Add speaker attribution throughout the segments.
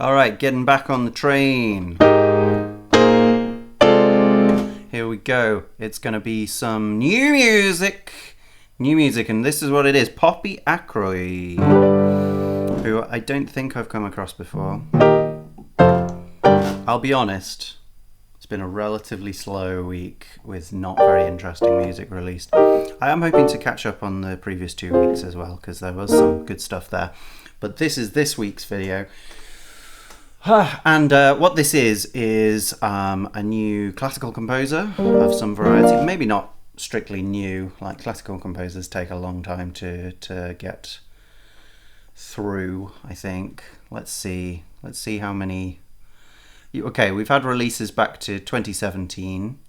Speaker 1: All right, getting back on the train. Here we go. It's going to be some new music. And this is what it is. Poppy Ackroyd, who I don't think I've come across before. I'll be honest, it's been a relatively slow week with not very interesting music released. I am hoping to catch up on the previous 2 weeks as well, because there was some good stuff there. But this is this week's video. And what this is a new classical composer of some variety. Maybe not strictly new, like classical composers take a long time to get through, I think. Let's see how many. Okay, we've had releases back to 2017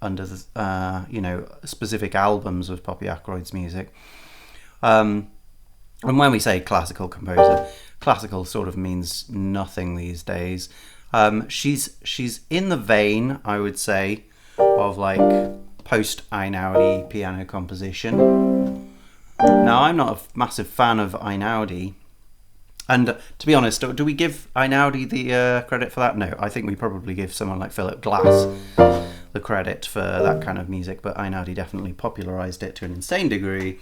Speaker 1: under the specific albums of Poppy Ackroyd's music. And when we say classical composer, classical sort of means nothing these days. She's in the vein, I would say, of like post-Einaudi piano composition. Now, I'm not a massive fan of Einaudi, and to be honest, do we give Einaudi the credit for that? No, I think we probably give someone like Philip Glass the credit for that kind of music, but Einaudi definitely popularized it to an insane degree.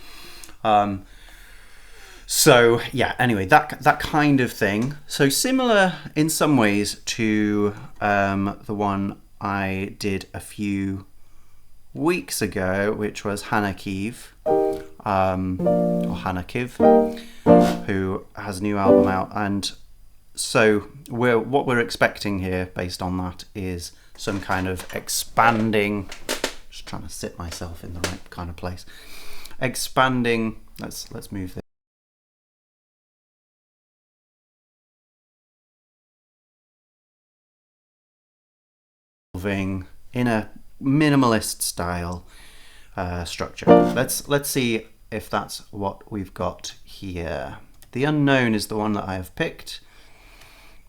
Speaker 1: So yeah, anyway, that kind of thing. So similar in some ways to the one I did a few weeks ago, which was Hannah Kiv, or Hannah Kiv, who has a new album out. And so what we're expecting here, based on that, is some kind of expanding. Just trying to sit myself in the right kind of place. Expanding. Let's move this. In a minimalist style structure. Let's see if that's what we've got here. The Unknown is the one that I have picked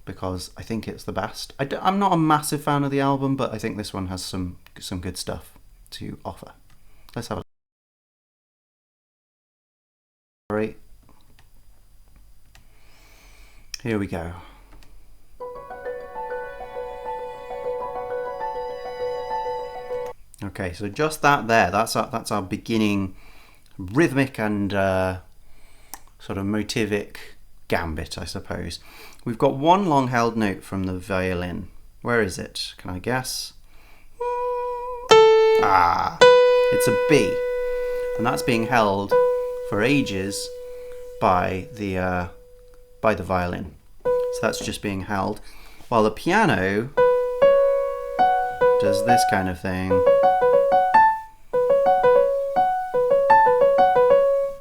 Speaker 1: because I think it's the best. I'm not a massive fan of the album, but I think this one has some good stuff to offer. Let's have a look. All right. Here we go. Okay, so just that there, that's our beginning rhythmic and sort of motivic gambit, I suppose. We've got one long held note from the violin. Where is it? Can I guess? It's a B, and that's being held for ages by the violin. So that's just being held, while the piano does this kind of thing.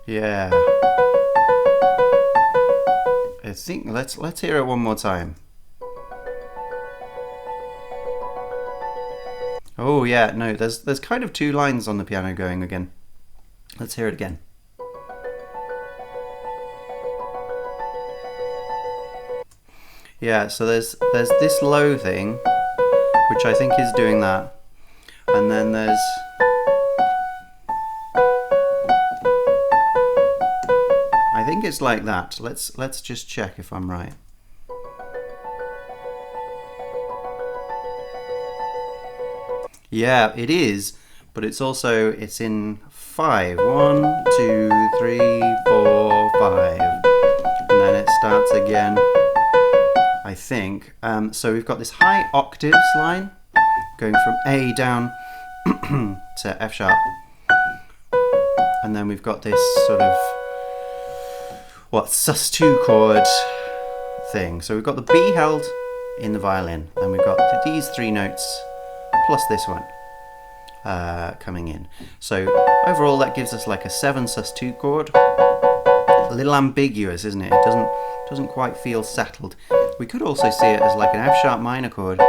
Speaker 1: Yeah. I think let's hear it one more time. Oh yeah, no, there's kind of two lines on the piano going again. Let's hear it again. Yeah, so there's this low thing, which I think is doing that, and then there's I think it's like that. Let's just check if I'm right. Yeah, it is, but it's in 5. 1, 2, 3, 4, 5, and then it starts again, I think. So we've got this high octaves line going from A down to F sharp, and then we've got this sort of sus2 chord thing. So we've got the B held in the violin, and we've got these 3 notes plus this one coming in. So overall that gives us like a 7 sus2 chord. A little ambiguous, isn't it? It doesn't quite feel settled. We could also see it as like an F sharp minor chord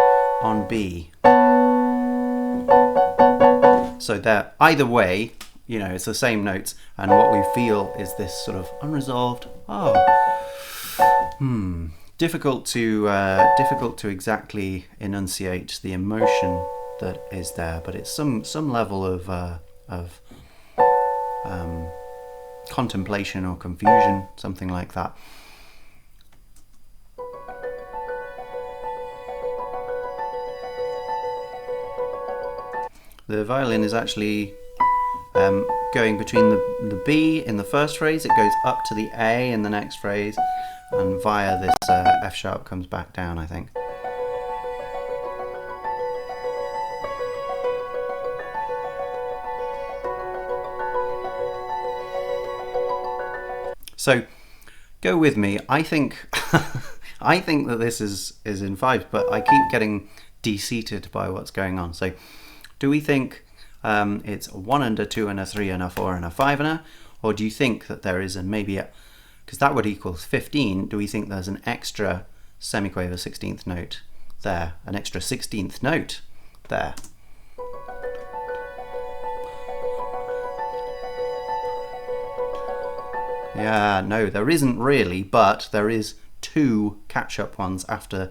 Speaker 1: on B. So that either way, you know, it's the same notes, and what we feel is this sort of unresolved. Difficult to exactly enunciate the emotion that is there, but it's some level of contemplation or confusion, something like that. the violin is actually going between the B in the first phrase, it goes up to the A in the next phrase, and via this F sharp comes back down, I think. So go with me. I think I think that this is in fives, but I keep getting de-seated by what's going on. So do we think it's a 1 and a 2 and a 3 and a 4 and a 5 and a, or do you think that there is because that would equal 15, do we think there's an extra semiquaver 16th note there, an extra 16th note there? Yeah, no, there isn't really, but there is 2 catch-up ones after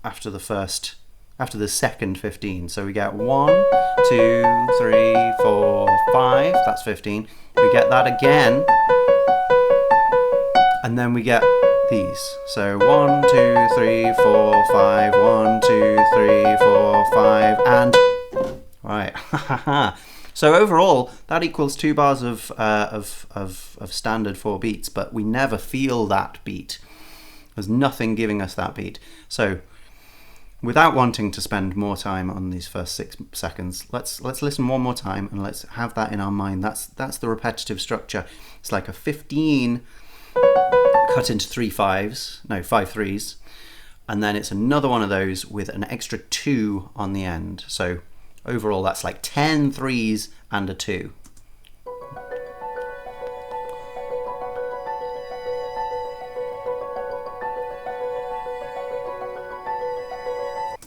Speaker 1: the second 15. So we get 1, 2, 3, 4, 5. That's 15. We get that again, and then we get these. So 1, 2, 3, 4, 5. 1, 2, 3, 4, 5, and right. So overall, that equals 2 bars of standard 4 beats, but we never feel that beat. There's nothing giving us that beat. So without wanting to spend more time on these first 6 seconds, let's listen one more time and let's have that in our mind. That's the repetitive structure. It's like a 15 cut into 3 5s, no, 5 3s, and then it's another one of those with an extra 2 on the end. So overall, that's like 10 3s and a 2.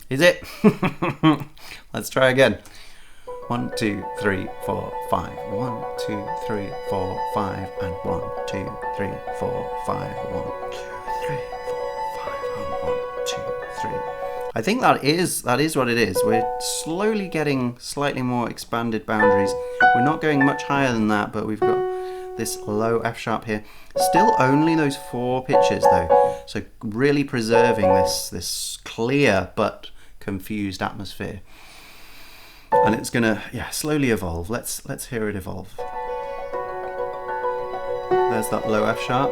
Speaker 1: Is it? Let's try again. 1, 2, 3, 4, 5. 1, 2, 3, 4, 5, and 1, 2, 3, 4, 5. 1, 2, 3, 4, 5, and 1, 2, 3. I think that is what it is. We're slowly getting slightly more expanded boundaries. We're not going much higher than that, but we've got this low F sharp here. Still only those 4 pitches though. So really preserving this clear but confused atmosphere. And it's gonna slowly evolve. Let's hear it evolve. There's that low F sharp.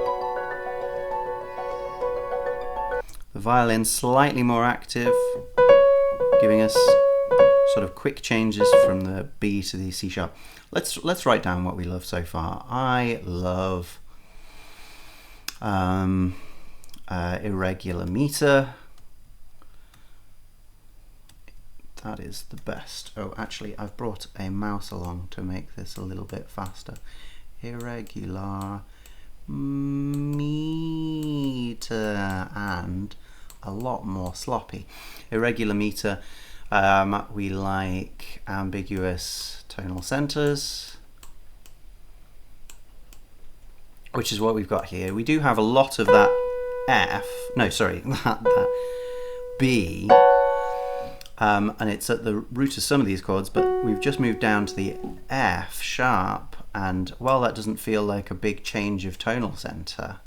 Speaker 1: The violin slightly more active, giving us sort of quick changes from the B to the C sharp. Let's write down what we love so far. I love irregular meter. That is the best. Oh, actually, I've brought a mouse along to make this a little bit faster. Irregular meter, and a lot more sloppy. Irregular meter, we like ambiguous tonal centers, which is what we've got here. We do have a lot of that that B, and it's at the root of some of these chords, but we've just moved down to the F sharp, and while that doesn't feel like a big change of tonal center,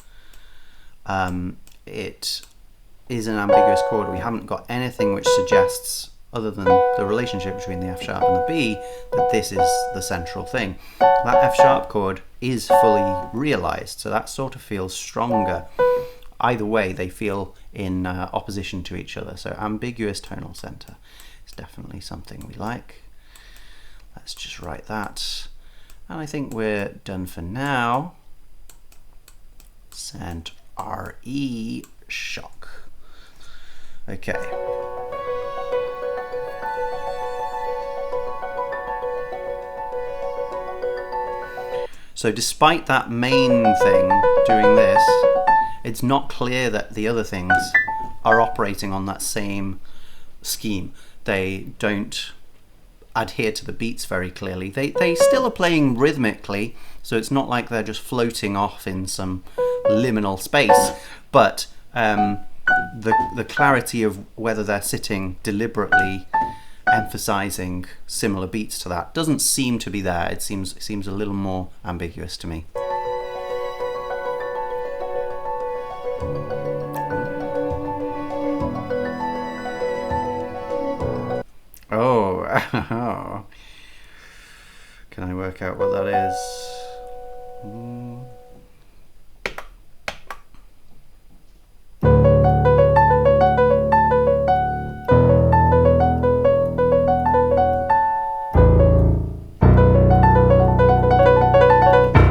Speaker 1: it is an ambiguous chord. We haven't got anything which suggests, other than the relationship between the F sharp and the B, that this is the central thing. That F sharp chord is fully realized, so that sort of feels stronger. Either way, they feel in opposition to each other, so ambiguous tonal center is definitely something we like. Let's just write that, and I think we're done for now. Send RE shock. Okay. So despite that main thing doing this, it's not clear that the other things are operating on that same scheme. They don't adhere to the beats very clearly. They still are playing rhythmically, so it's not like they're just floating off in some liminal space, but the clarity of whether they're sitting deliberately emphasizing similar beats to that doesn't seem to be there. It seems a little more ambiguous to me. Oh, Can I work out what that is?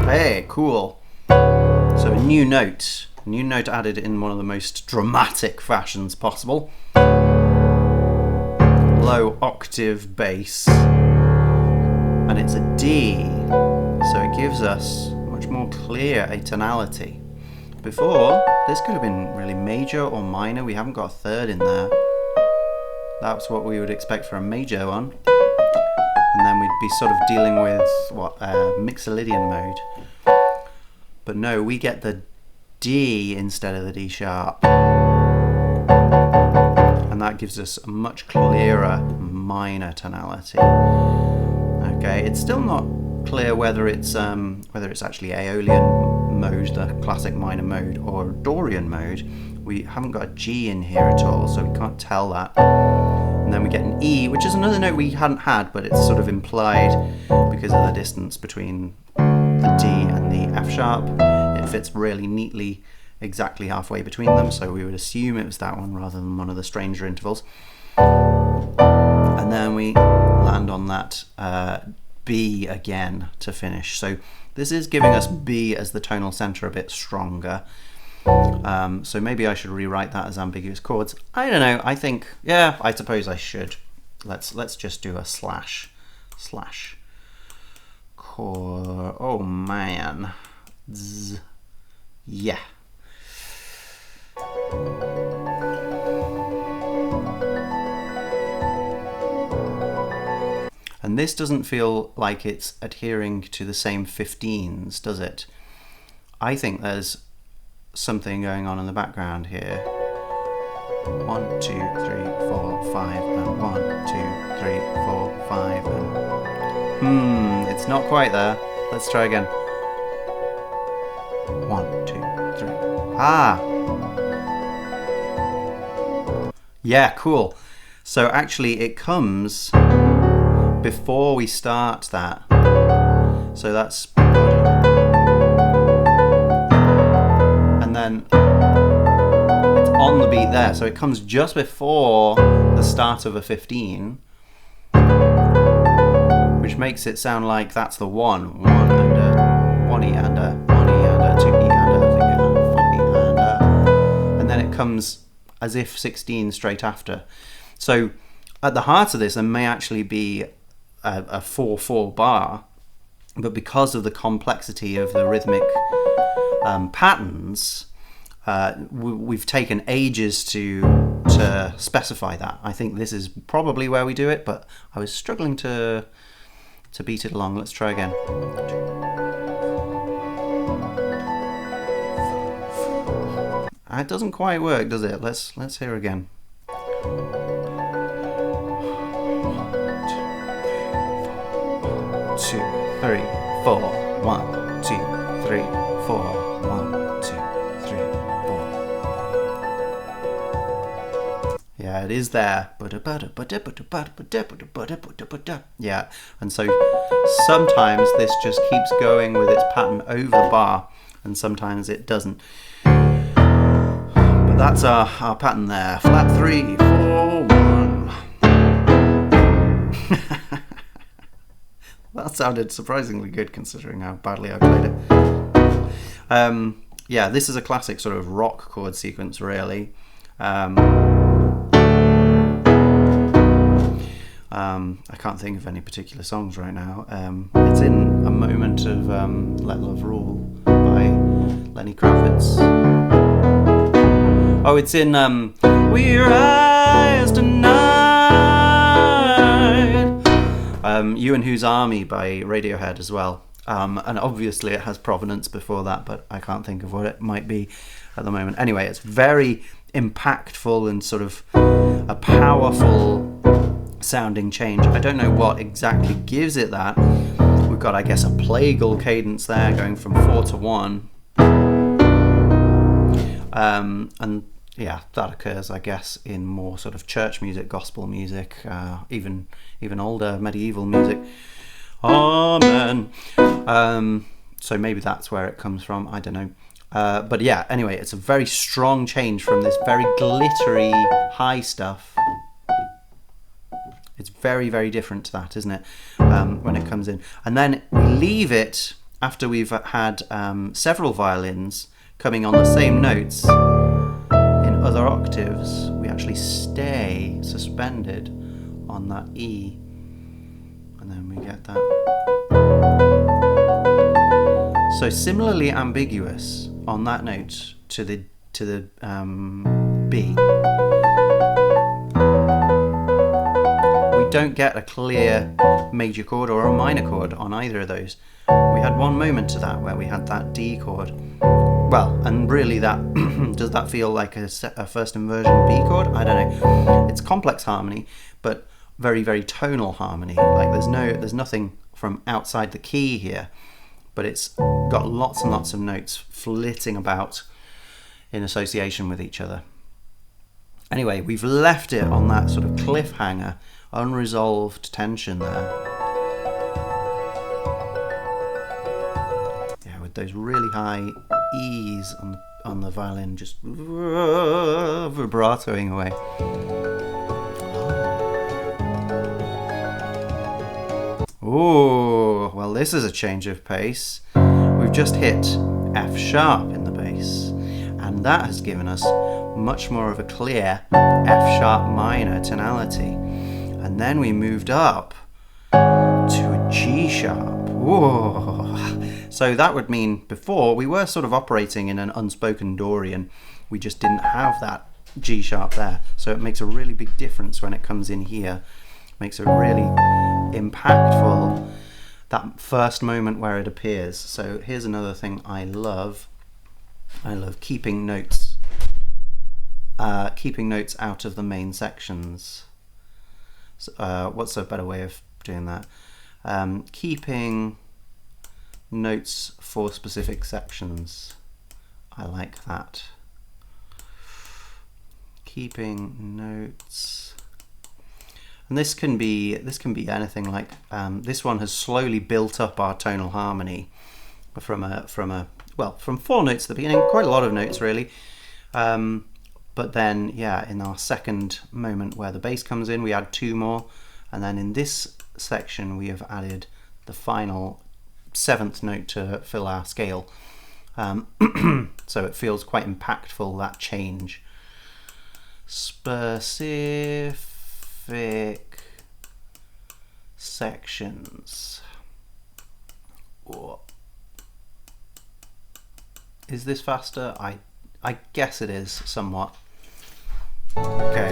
Speaker 1: Hey, cool. So a new note added in one of the most dramatic fashions possible. Low octave bass, and it's a D, so it gives us much more clear a tonality. Before, this could have been really major or minor. We haven't got a third in there. That's what we would expect for a major one. And then we'd be sort of dealing with Mixolydian mode. But no, we get the D instead of the D sharp. And that gives us a much clearer minor tonality. Okay, it's still not clear whether it's actually Aeolian mode, the classic minor mode, or Dorian mode. We haven't got a G in here at all, so we can't tell that. And then we get an E, which is another note we hadn't had, but it's sort of implied because of the distance between the D and the F sharp. It fits really neatly exactly halfway between them, so we would assume it was that one rather than one of the stranger intervals. And then we land on that B again to finish. So this is giving us B as the tonal center a bit stronger. So maybe I should rewrite that as ambiguous chords. I don't know. I think, yeah, I suppose I should. Let's just do a slash chord. Oh man, yeah. And this doesn't feel like it's adhering to the same 15s, does it? I think there's something going on in the background here. 1, 2, 3, 4, 5, and 1, 2, 3, 4, 5, and it's not quite there. Let's try again. 1, 2, 3. Ah! Yeah, cool. So actually it comes before we start that. So that's, and then it's on the beat there. So it comes just before the start of a 15, which makes it sound like that's the 1. 1 and a 1 E and a 1 E and a 2 E and a 3 E and a 4 E and a, and then it comes as if 16 straight after. So at the heart of this, there may actually be a 4/4 bar, but because of the complexity of the rhythmic patterns, we've taken ages to specify that. I think this is probably where we do it, but I was struggling to beat it along. Let's try again. It doesn't quite work, does it? Let's hear again. 2, 3, 4, 1, 2, 3, 4, 1, 2, 3, 4. Yeah, it is there. Yeah, and so sometimes this just keeps going with its pattern over the bar, and sometimes it doesn't. But that's our pattern there. Flat 3, 4, 1. That sounded surprisingly good considering how badly I played it. Yeah, this is a classic sort of rock chord sequence, really. I can't think of any particular songs right now. It's in a moment of Let Love Rule by Lenny Kravitz. Oh, it's in We Rise Tonight. You and Whose Army by Radiohead as well. And obviously it has provenance before that, but I can't think of what it might be at the moment. Anyway, it's very impactful and sort of a powerful sounding change. I don't know what exactly gives it that. We've got, I guess, a plagal cadence there going from 4 to 1. And yeah, that occurs, I guess, in more sort of church music, gospel music, even older medieval music. Amen. So maybe that's where it comes from. I don't know. But yeah, anyway, it's a very strong change from this very glittery high stuff. It's very, very different to that, isn't it? When it comes in. And then we leave it after we've had several violins coming on the same notes in other octaves. We actually stay suspended on that E. And then we get that. So similarly ambiguous on that note to the B. We don't get a clear major chord or a minor chord on either of those. We had one moment to that where we had that D chord. Well, and really that does that feel like a first inversion B chord? I don't know. It's complex harmony, but very, very tonal harmony. Like there's nothing from outside the key here, but it's got lots and lots of notes flitting about in association with each other. Anyway, we've left it on that sort of cliffhanger, unresolved tension there. Yeah, with those really high E's on the violin, just vibratoing away. Oh, well, this is a change of pace. We've just hit F sharp in the bass, and that has given us much more of a clear F sharp minor tonality. And then we moved up to a G sharp. Whoa. So that would mean before we were sort of operating in an unspoken Dorian. We just didn't have that G sharp there. So it makes a really big difference when it comes in here. Makes it really impactful, that first moment where it appears. So here's another thing I love. I love keeping notes out of the main sections. So, what's a better way of doing that? Keeping notes for specific sections. I like that. Keeping notes. And this can be anything. Like this one has slowly built up our tonal harmony from 4 notes at the beginning, quite a lot of notes really. But then, yeah, in our second moment where the bass comes in, we add 2 more, and then in this section we have added the final 7th note to fill our scale. So it feels quite impactful, that change. Specific sections. Whoa. Is this faster? I guess it is somewhat. Okay.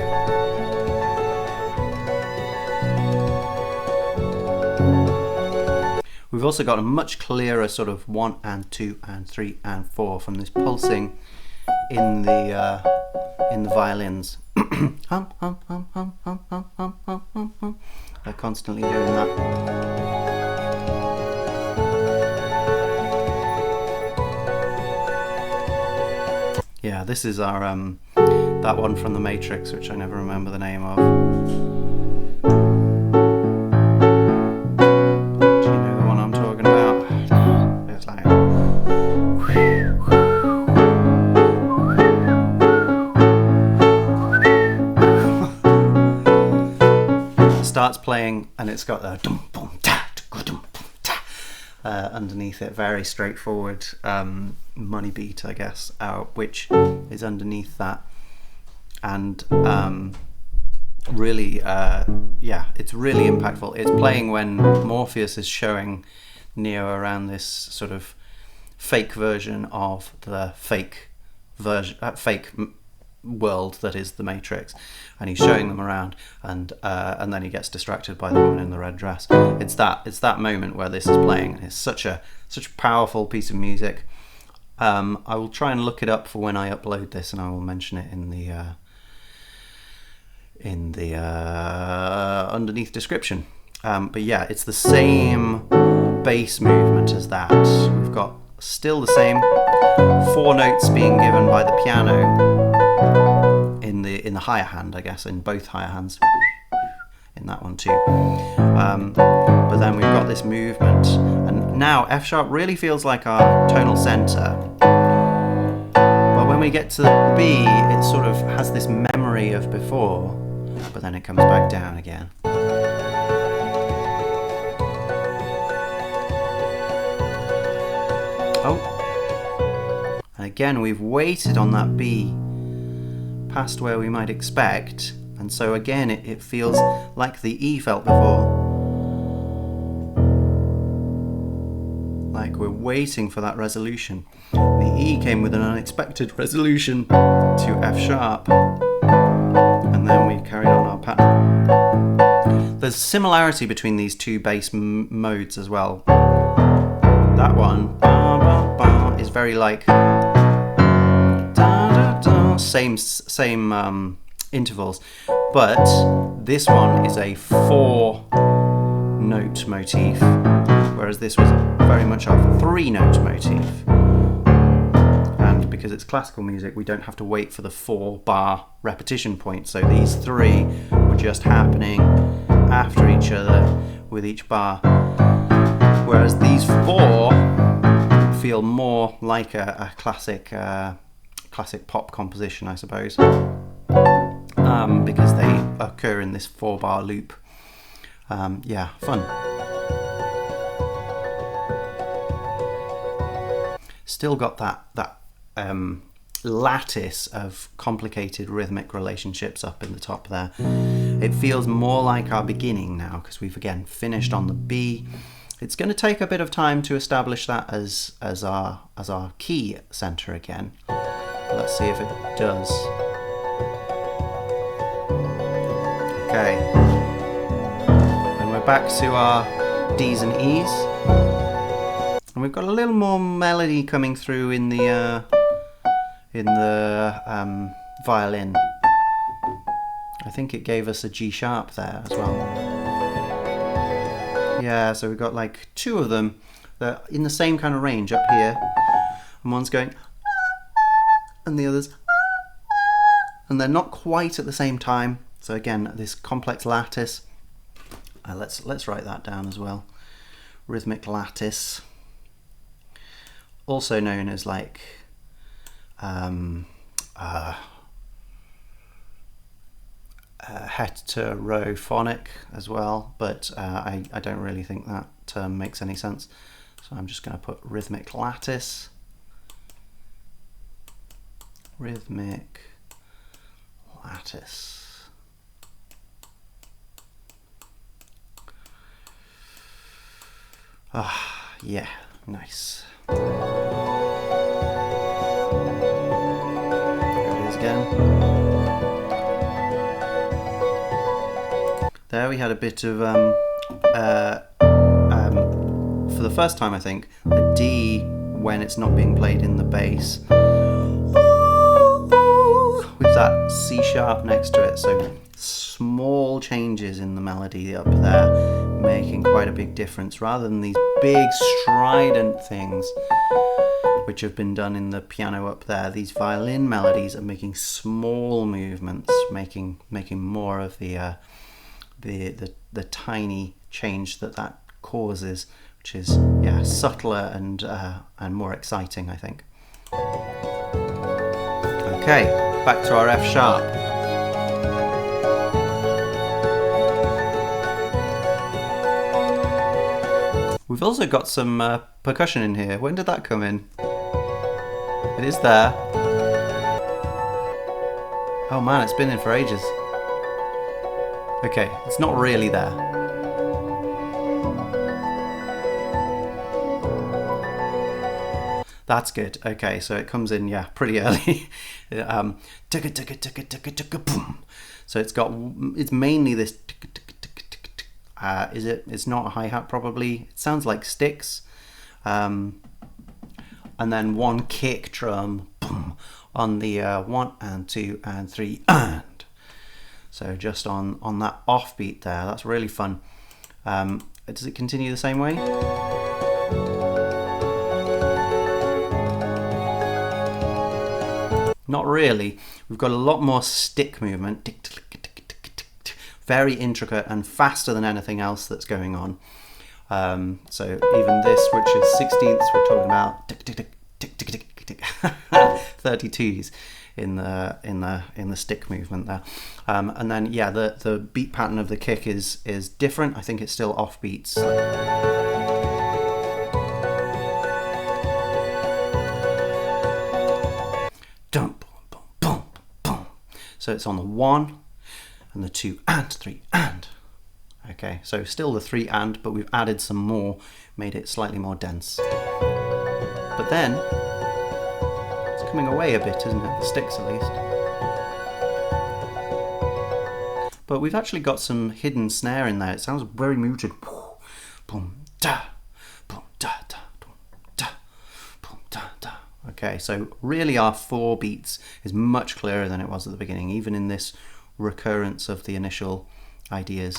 Speaker 1: We've also got a much clearer sort of 1 and 2 and 3 and 4 from this pulsing in the violins. Hum, hum, hum, hum, hum, hum, hum, hum, hum, hum. They're constantly doing that. Yeah, this is our that one from the Matrix, which I never remember the name of. Do you know the one I'm talking about? It's like it starts playing and it's got the dum bum ta dum bum ta underneath it, very straightforward money beat, I guess, which is underneath that, and really, yeah, it's really impactful. It's playing when Morpheus is showing Neo around this sort of fake version of the fake world that is the Matrix, and he's showing them around, and then he gets distracted by the woman in the red dress. It's that moment where this is playing, and it's such a powerful piece of music. I will try and look it up for when I upload this, and I will mention it in the underneath description. But yeah, it's the same bass movement as that. We've got still the same 4 notes being given by the piano in the higher hand, I guess, in both higher hands. in that one too. But then we've got this movement, and now F sharp really feels like our tonal center. But when we get to the B, it sort of has this memory of before, but then it comes back down again. Oh, and again we've weighted on that B past where we might expect, and so again it feels like the E felt before, like we're waiting for that resolution. The E came with an unexpected resolution to F sharp, and then we carried on our pattern. There's similarity between these two bass modes as well. That one is very like same intervals, but this one is a 4-note motif, whereas this was very much a 3-note motif. And because it's classical music, we don't have to wait for the 4-bar repetition point, so these 3 were just happening after each other with each bar, whereas these 4 feel more like a classic pop composition, I suppose, because they occur in this 4-bar loop. Yeah, fun. Still got that lattice of complicated rhythmic relationships up in the top there. It feels more like our beginning now, because we've again finished on the B. It's going to take a bit of time to establish that as our key center again. Let's see if it does. Okay, and we're back to our D's and E's, and we've got a little more melody coming through in the violin. I think it gave us a G sharp there as well. Yeah, so we've got like 2 of them that are in the same kind of range up here, and one's going, and the others, and they're not quite at the same time. So again, this complex lattice. Let's write that down as well. Rhythmic lattice, also known as like heterophonic as well, but I don't really think that term makes any sense. So I'm just going to put rhythmic lattice. Rhythmic lattice. Ah, yeah, nice. There it is again. There we had a bit of, for the first time I think, a D when it's not being played in the bass, with that C sharp next to it, so small changes in the melody up there making quite a big difference, rather than these big strident things which have been done in the piano up there. These violin melodies are making small movements, making more of the tiny change that causes, which is subtler and more exciting, I think. Okay, back to our F sharp. We've also got some percussion in here. When did that come in? It is there. Oh man, it's been in for ages. Okay, it's not really there. That's good. Okay, so it comes in, pretty early. So it's mainly this. It's not a hi-hat probably. It sounds like sticks. And then one kick drum on the 1 and 2 and 3 and. So just on that offbeat there, that's really fun. Does it continue the same way? Not really. We've got a lot more stick movement. very intricate and faster than anything else that's going on. So even this, which is 16ths, we're talking about tick tick tick tick tick tick tick 32s in the stick movement there. And then yeah, the beat pattern of the kick is different. I think it's still off beats. Dum, boom, boom, boom. So it's on the 1 and the 2 and 3 and. Okay, so still the 3 and, but we've added some more, made it slightly more dense. But then, it's coming away a bit, isn't it? The sticks at least. But we've actually got some hidden snare in there. It sounds very muted. Boom, da, boom, da, da, boom, da, boom, da, da. Okay, so really our 4 beats is much clearer than it was at the beginning, even in this recurrence of the initial ideas.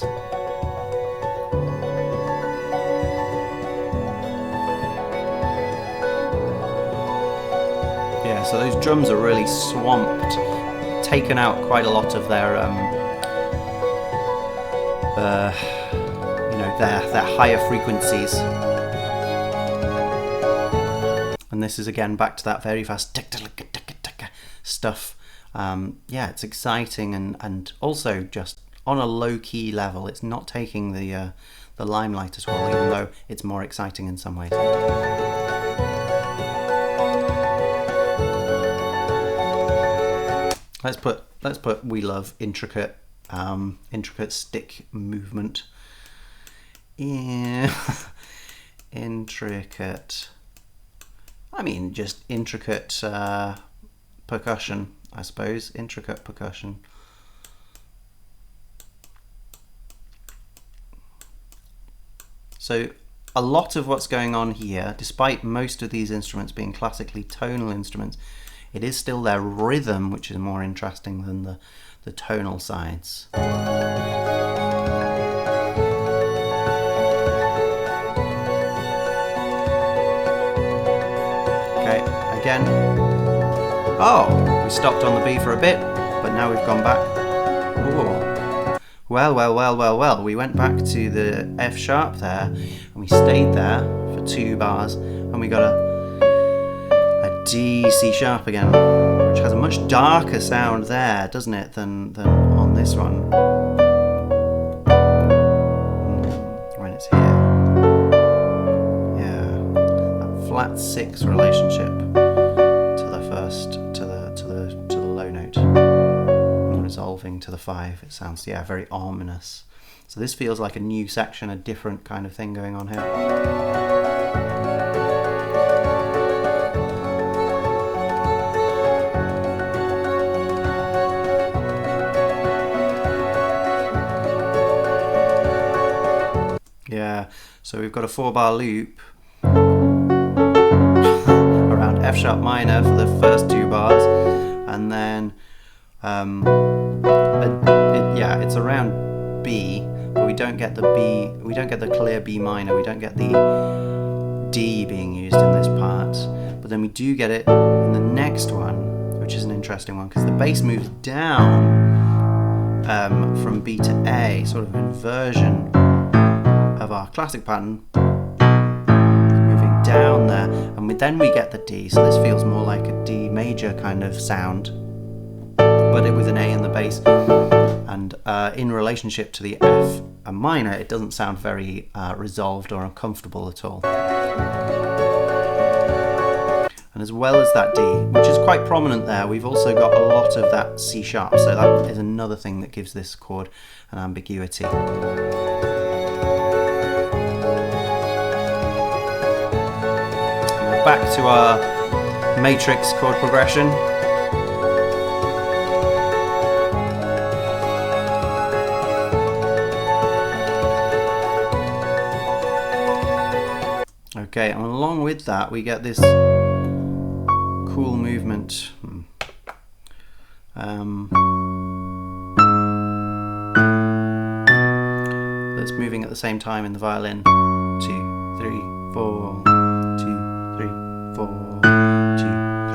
Speaker 1: Yeah, so those drums are really swamped, taken out quite a lot of their, you know, their higher frequencies. And this is again back to that very fast tick tick tick tick tick stuff. Yeah, it's exciting and also just on a low-key level. It's not taking the limelight at all, even though it's more exciting in some ways. Let's put we love intricate stick movement. Yeah. Intricate. I mean, just intricate percussion, I suppose. Intricate percussion. So a lot of what's going on here, despite most of these instruments being classically tonal instruments, it is still their rhythm which is more interesting than the tonal sides. Okay, again. Oh, we stopped on the B for a bit, but now we've gone back. Ooh. Well, we went back to the F sharp there, and we stayed there for 2 bars, and we got a D, C sharp again, which has a much darker sound there, doesn't it, than on this one, when it's here. Yeah, that flat 6 relationship to the first, to the low note, and resolving to the 5. It sounds, yeah, very ominous. So this feels like a new section, a different kind of thing going on here. Yeah, so we've got a 4-bar loop around F sharp minor for the first 2 bars, and then yeah, it's around B, but we don't get the B, we don't get the clear B minor, we don't get the D being used in this part, but then we do get it in the next one, which is an interesting one because the bass moves down from B to A, sort of inversion of our classic pattern, moving down there, and then we get the D, so this feels more like a D major kind of sound, but it with an A in the bass, and in relationship to the F and minor, it doesn't sound very resolved or uncomfortable at all. And as well as that D, which is quite prominent there, we've also got a lot of that C sharp, so that is another thing that gives this chord an ambiguity. Back to our matrix chord progression. Okay, and along with that we get this cool movement. That's moving at the same time in the violin. 2, 3, 4. 2, 3, 4. 2,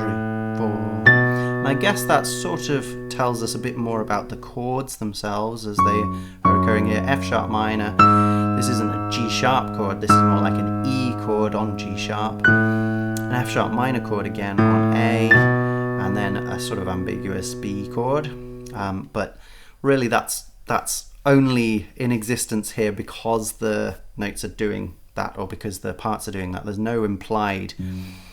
Speaker 1: 3, 4. And I guess that sort of tells us a bit more about the chords themselves as they are occurring here. F sharp minor, this isn't a G sharp chord, this is more like an E chord on G sharp, an F sharp minor chord again on A, and then a sort of ambiguous B chord. But really that's only in existence here because the notes are doing that, or because the parts are doing that. There's no implied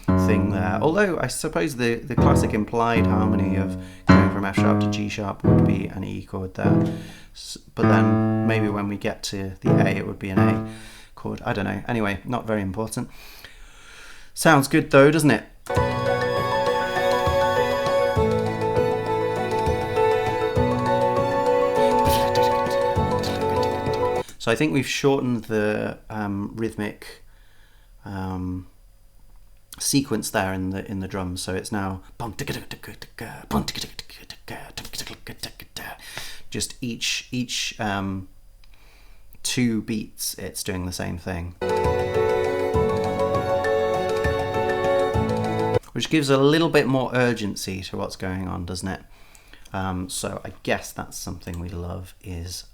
Speaker 1: thing there. Although I suppose the classic implied harmony of going from F sharp to G sharp would be an E chord there. But then maybe when we get to the A it would be an A chord. I don't know. Anyway, not very important. Sounds good though, doesn't it? So I think we've shortened the rhythmic sequence there in the drums. So it's now just each 2 beats it's doing the same thing, which gives a little bit more urgency to what's going on, doesn't it? So I guess that's something we love, is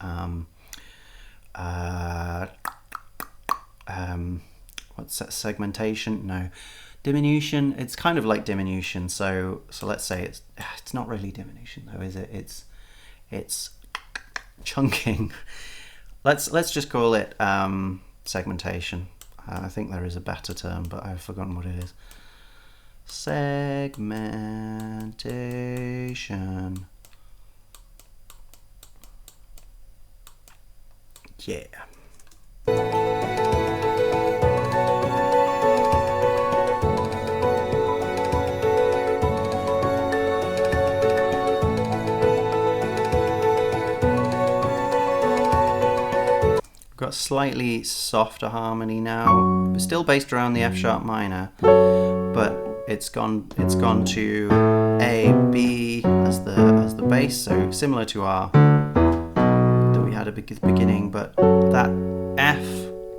Speaker 1: what's that, segmentation? No, diminution. It's kind of like diminution. So let's say it's not really diminution though, is it? It's chunking. Let's just call it segmentation. I think there is a better term, but I've forgotten what it is. Segmentation. Yeah. We've got slightly softer harmony now, still based around the F sharp minor, but it's gone to A, B as the bass, so similar to our that we had at the beginning, but that F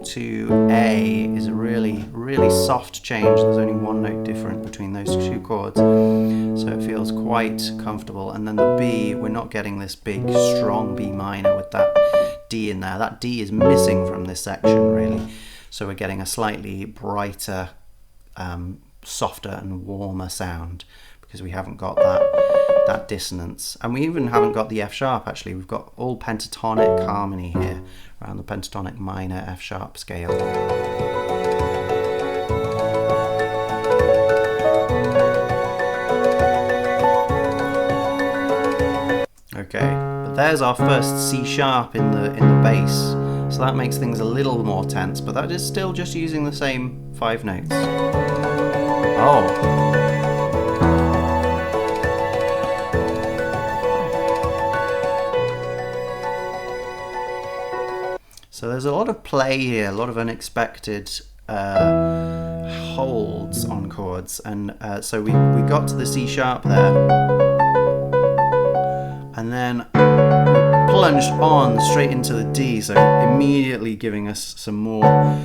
Speaker 1: to A is a really soft change. There's only 1 note different between those 2 chords, so it feels quite comfortable. And then the B, we're not getting this big strong B minor with that D in there. That D is missing from this section really, so we're getting a slightly brighter, softer and warmer sound because we haven't got that dissonance, and we even haven't got the F sharp. Actually, we've got all pentatonic harmony here around the pentatonic minor F sharp scale. Okay, but there's our first C sharp in the bass, so that makes things a little more tense, but that is still just using the same 5 notes. Oh. So there's a lot of play here, a lot of unexpected holds on chords, and so we got to the C sharp there, and then plunged on straight into the D, so immediately giving us some more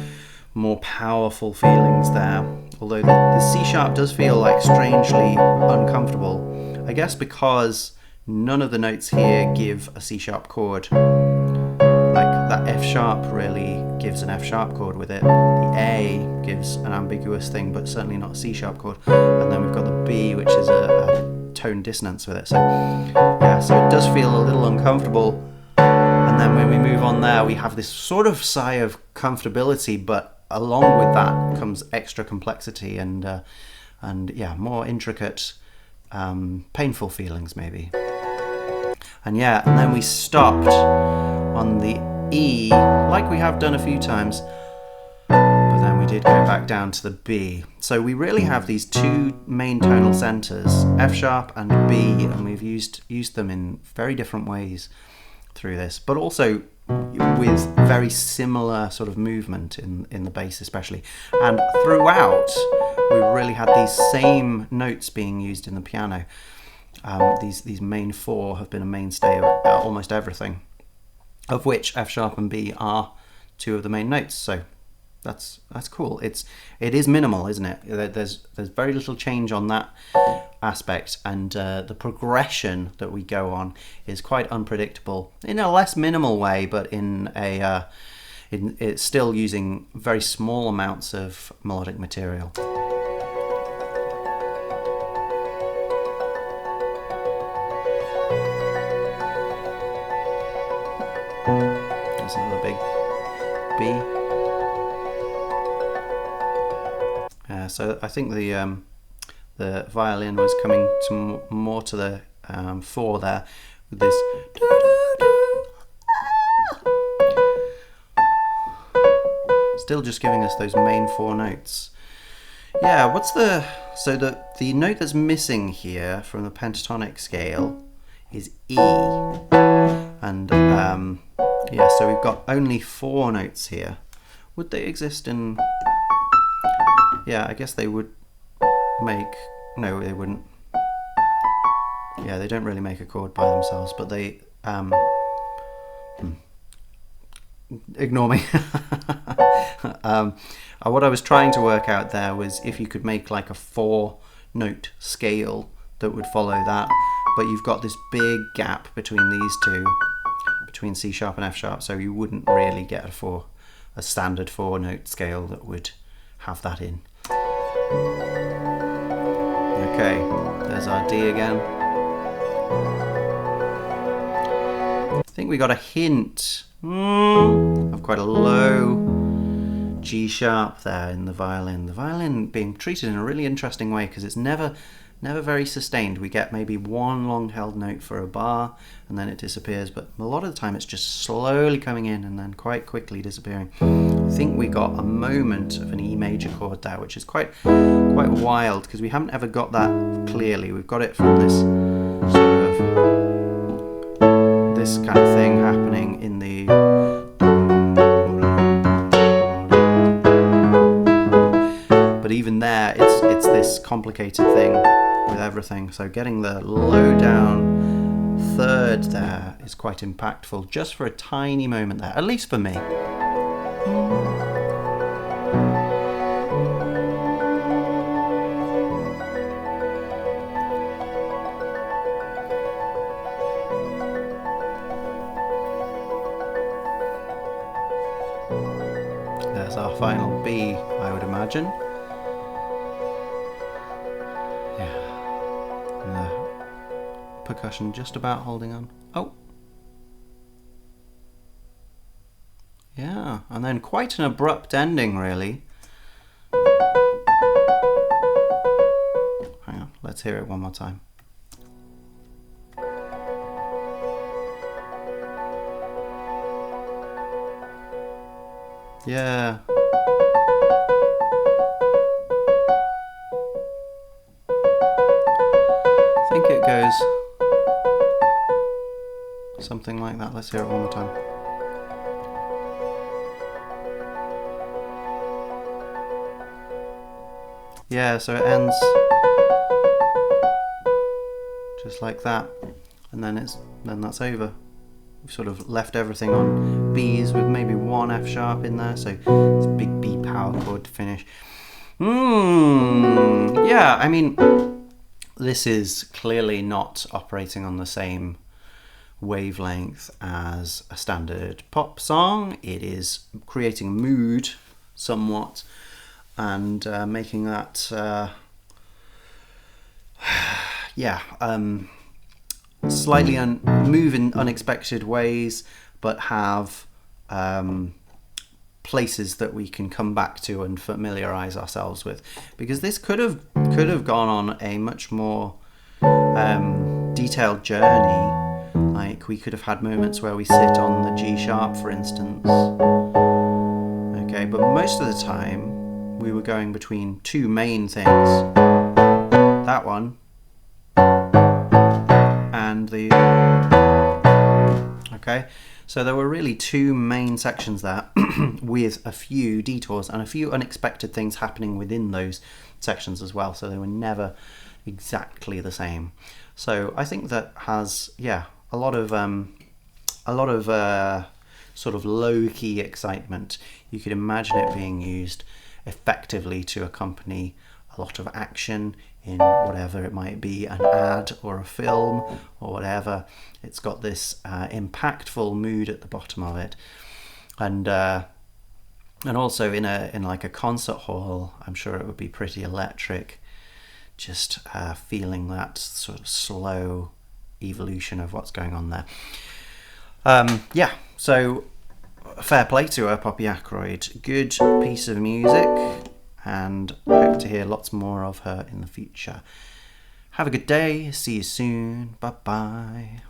Speaker 1: powerful feelings there. Although the C sharp does feel like strangely uncomfortable, I guess because none of the notes here give a C sharp chord. Like that F sharp really gives an F sharp chord with it. The A gives an ambiguous thing, but certainly not a C sharp chord. And then we've got the B, which is a tone dissonance with it. So yeah, so it does feel a little uncomfortable. And then when we move on there, we have this sort of sigh of comfortability, but along with that comes extra complexity and yeah, more intricate, painful feelings maybe. And yeah, and then we stopped on the E, like we have done a few times, but then we did go back down to the B. So we really have these 2 main tonal centers, F sharp and B, and we've used them in very different ways through this, but also with very similar sort of movement in the bass especially. And throughout, we really had these same notes being used in the piano. These main 4 have been a mainstay of almost everything, of which F sharp and B are 2 of the main notes. So that's cool. It is minimal, isn't it? There's very little change on that, aspect, and the progression that we go on is quite unpredictable in a less minimal way, but it's still using very small amounts of melodic material. There's another big B. So I think the violin was coming to more to the fore there with this. Still just giving us those main 4 notes. Yeah, so the note that's missing here from the pentatonic scale is E, and yeah, so we've got only 4 notes here. Would they exist in? Yeah, I guess they would make. No, they wouldn't. Yeah, they don't really make a chord by themselves, but they. Ignore me. What I was trying to work out there was if you could make like a 4-note scale that would follow that, but you've got this big gap between these two, between C sharp and F sharp, so you wouldn't really get a standard 4-note scale that would have that in. Okay, there's our D again. I think we got a hint of quite a low G sharp there in the violin. The violin being treated in a really interesting way because it's never very sustained. We get maybe 1 long held note for a bar and then it disappears, but a lot of the time it's just slowly coming in and then quite quickly disappearing. I think we got a moment of an E major chord there, which is quite wild because we haven't ever got that clearly. We've got it from this sort of this kind of thing happening in the even there, it's this complicated thing with everything. So getting the low down 3rd there is quite impactful, just for a tiny moment there, at least for me. There's our final B, I would imagine. Percussion just about holding on. Oh, yeah, and then quite an abrupt ending, really. Hang on, let's hear it one more time. Yeah. I think it goes something like that. Let's hear it one more time. Yeah, so it ends just like that, and then that's over. We've sort of left everything on B's with maybe 1 F sharp in there, so it's a big B power chord to finish. Yeah, I mean, this is clearly not operating on the same wavelength as a standard pop song. It is creating mood somewhat and making that slightly move in unexpected ways, but have places that we can come back to and familiarize ourselves with, because this could have gone on a much more detailed journey. Like, we could have had moments where we sit on the G sharp, for instance. Okay, but most of the time we were going between 2 main things. That one and the... Okay, so there were really 2 main sections there with a few detours and a few unexpected things happening within those sections as well, so they were never exactly the same. So I think that has, yeah, a lot of sort of low-key excitement. You could imagine it being used effectively to accompany a lot of action in whatever it might be, an ad or a film or whatever. It's got this impactful mood at the bottom of it, and also in like a concert hall, I'm sure it would be pretty electric, just feeling that sort of slow evolution of what's going on there. So fair play to her, Poppy Ackroyd. Good piece of music, and I hope to hear lots more of her in the future. Have a good day. See you soon. Bye bye.